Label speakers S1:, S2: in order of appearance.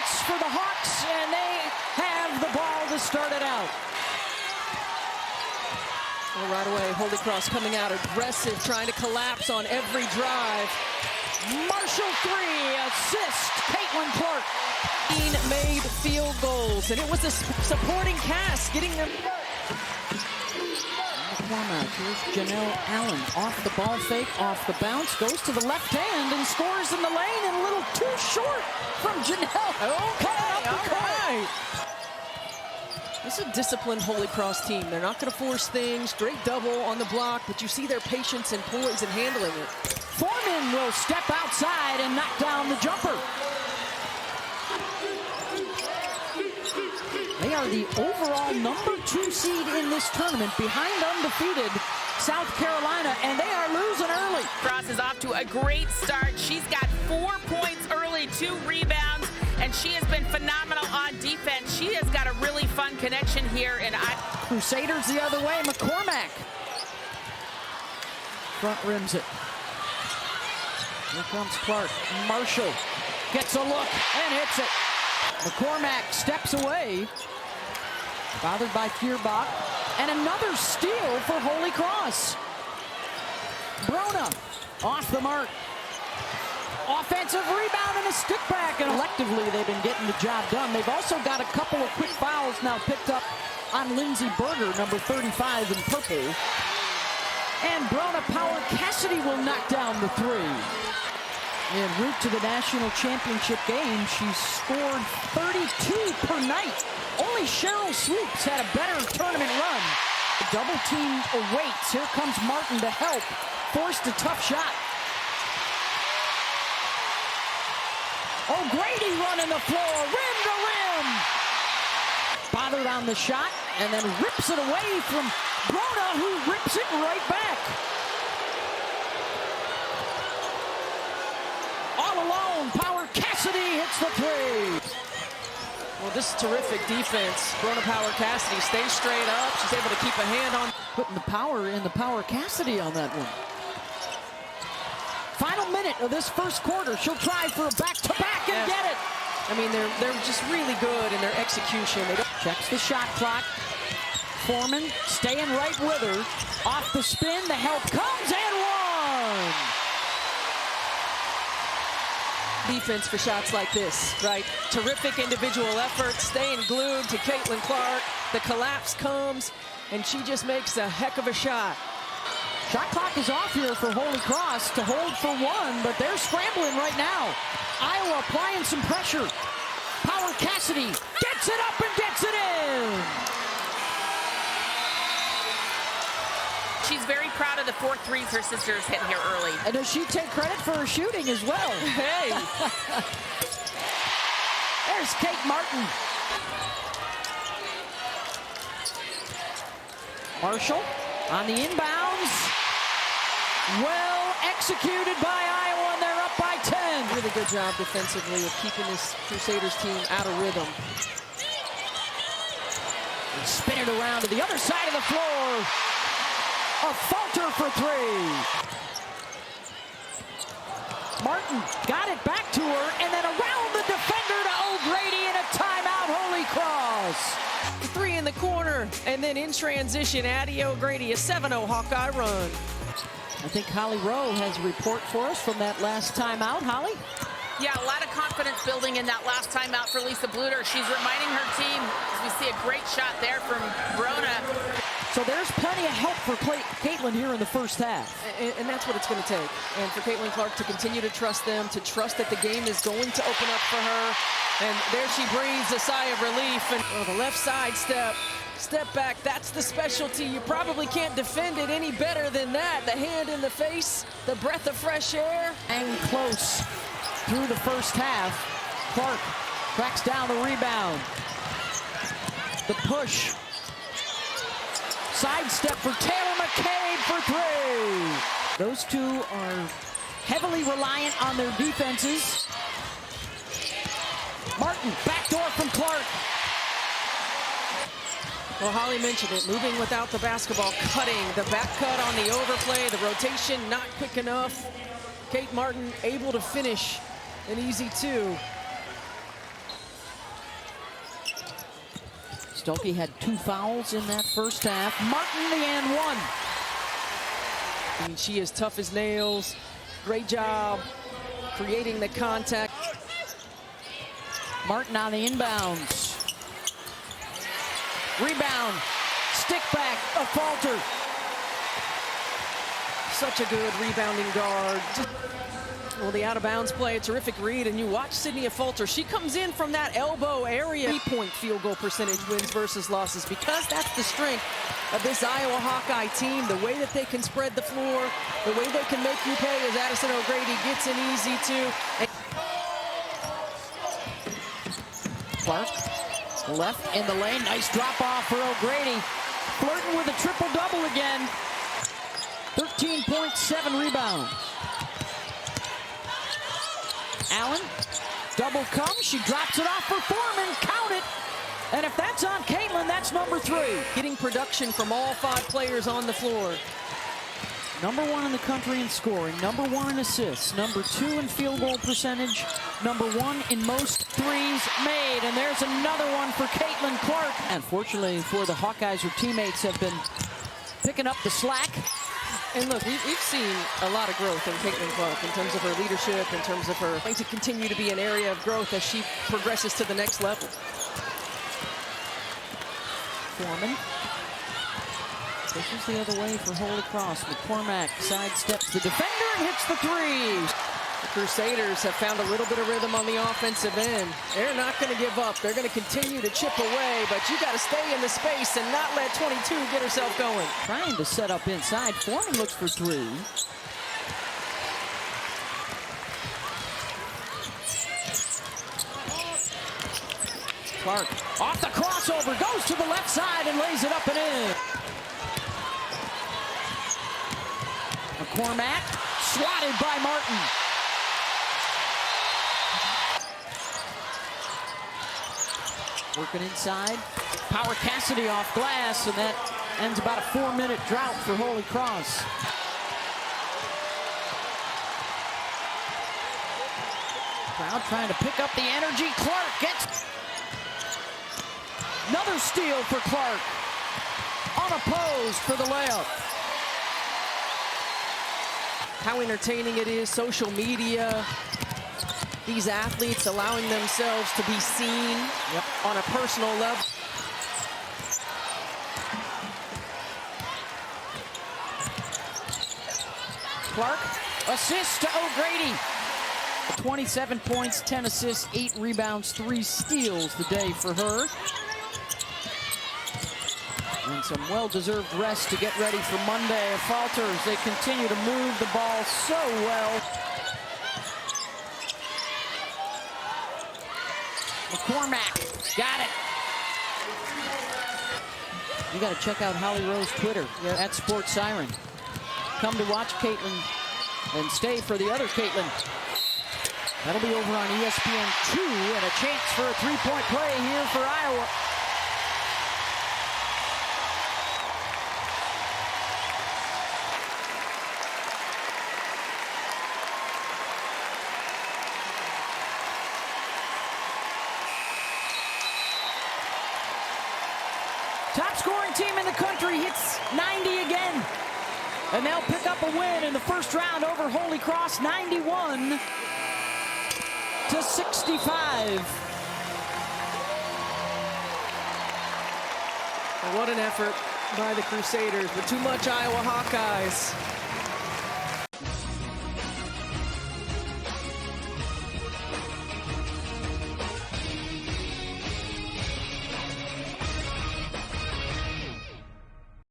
S1: points for the Hawks, and they have the ball to start it out.
S2: Well, right away, Holy Cross coming out aggressive, trying to collapse on every drive.
S1: Marshall 3, assist, Caitlin Clark.
S2: Made field goals, and it was a supporting cast getting them.
S1: Here's Janelle Allen off the ball fake, off the bounce, goes to the left hand and scores in the lane, and a little too short from Janelle.
S2: Okay. This is a disciplined Holy Cross team. They're not going to force things. Great double on the block, but you see their patience and poise in handling it.
S1: Foreman will step outside and knock down the jumper. They are the overall #2 seed in this tournament, behind undefeated South Carolina, and they are losing early.
S3: Cross is off to a great start. She's got 4 points early, 2 rebounds, and she has been phenomenal on defense. She has got a really fun connection here. And
S1: Crusaders the other way, McCormack. Front rims it. Here comes Clark. Marshall gets a look and hits it. McCormack steps away, bothered by Feuerbach, and another steal for Holy Cross. Brona off the mark. Offensive rebound and a stick back, and collectively they've been getting the job done. They've also got a couple of quick fouls now picked up on Lindsey Berger, number 35 in purple. And Brona Power Cassidy will knock down the 3. En route to the national championship game, she's scored 32 per night. Only Cheryl Swoops had a better tournament run. The double team awaits. Here comes Martin to help. Forced a tough shot. O'Grady running the floor, rim to rim. Bothered on the shot, and then rips it away from Brona, who rips it right back. All alone, Power Cassidy hits the 3.
S2: Well, this is terrific defense. Brona Power Cassidy stays straight up. She's able to keep a hand on.
S1: Putting the power in the Power Cassidy on that one. Final minute of this first quarter. She'll try for a back-to-back and get it.
S2: I mean, they're just really good in their execution. They don't.
S1: Checks the shot clock. Foreman staying right with her. Off the spin, the help comes and one.
S2: Defense for shots like this, right? Terrific individual effort, staying glued to Caitlin Clark. The collapse comes, and she just makes a heck of a shot.
S1: Shot clock is off here for Holy Cross to hold for 1, but they're scrambling right now. Iowa applying some pressure. Power Cassidy gets it up and gets it in.
S3: she's very proud of the 4 threes her sisters hit here early.
S1: And does she take credit for her shooting as well?
S2: Hey.
S1: There's Kate Martin. Marshall on the inbounds. Well executed by Iowa, and they're up by 10.
S2: Really good job defensively of keeping this Crusaders team out of rhythm.
S1: And spin it around to the other side of the floor. A falter for 3. Martin got it back to her, and then around the defender to O'Grady, and a timeout, Holy Cross.
S2: 3 in the corner, and then in transition, Addie O'Grady, a 7-0 Hawkeye run.
S1: I think Holly Rowe has a report for us from that last timeout. Holly?
S3: Yeah, a lot of confidence building in that last timeout for Lisa Bluter. She's reminding her team, as we see a great shot there from Brona.
S1: So there's plenty of help for Caitlin here in the first half.
S2: And that's what it's going to take. And for Caitlin Clark to continue to trust them, to trust that the game is going to open up for her. And there she breathes a sigh of relief. And the left side step back, that's the specialty. You probably can't defend it any better than that. The hand in the face, the breath of fresh air.
S1: And close through the first half. Clark tracks down the rebound. The push. Sidestep for Taylor McCabe for 3. Those two are heavily reliant on their defenses. Martin, backdoor from Clark.
S2: Well, Holly mentioned it, moving without the basketball, cutting, the back cut on the overplay, the rotation not quick enough. Kate Martin able to finish an easy 2.
S1: Stuelke had 2 fouls in that first half. Martin the and 1.
S2: I mean, she is tough as nails. Great job creating the contact.
S1: Martin on the inbounds. Rebound. Stick back. A falter.
S2: Such a good rebounding guard. Well, the out-of-bounds play, a terrific read, and you watch Sydney Falter. She comes in from that elbow area. 3-point field goal percentage wins versus losses, because that's the strength of this Iowa Hawkeye team. The way that they can spread the floor, the way they can make you pay as Addison O'Grady gets in easy too.
S1: Clark left in the lane. Nice drop off for O'Grady. Flirting with a triple-double again. 13.7 rebounds. Allen, double comes. She drops it off for Foreman. Count it. And if that's on Caitlin, that's number 3.
S2: Getting production from all 5 players on the floor.
S1: Number 1 in the country in scoring, number 1 in assists, number 2 in field goal percentage, number 1 in most threes made. And there's another one for Caitlin Clark. And fortunately for the Hawkeyes, her teammates have been picking up the slack.
S2: And look, we've seen a lot of growth in Caitlin Clark in terms of her leadership, in terms of her going to continue to be an area of growth as she progresses to the next level.
S1: Foreman. Pushes the other way for Holy Cross. McCormack sidesteps the defender and hits the 3.
S2: The Crusaders have found a little bit of rhythm on the offensive end. They're not going to give up. They're going to continue to chip away, but you got to stay in the space and not let 22 get herself going.
S1: Trying to set up inside. Foreman looks for 3. Clark off the crossover, goes to the left side and lays it up and in. McCormack swatted by Martin. Working inside. Power Cassidy off glass, and that ends about a 4-minute drought for Holy Cross. Crowd trying to pick up the energy. Clark gets another steal for Clark. Unopposed for the layup.
S2: How entertaining it is, social media. These athletes allowing themselves to be seen on a personal level.
S1: Clark, assist to O'Grady. 27 points, 10 assists, 8 rebounds, 3 steals the day for her. And some well-deserved rest to get ready for Monday. Falters, they continue to move the ball so well. McCormack, got it. You got to check out Holly Rowe's Twitter at Sports Siren. Come to watch Caitlin and stay for the other Caitlin. That'll be over on ESPN 2, and a chance for a 3-point play here for Iowa. Top scoring team in the country hits 90 again. And they'll pick up a win in the first round over Holy Cross, 91-65.
S2: Well, what an effort by the Crusaders, but too much Iowa Hawkeyes.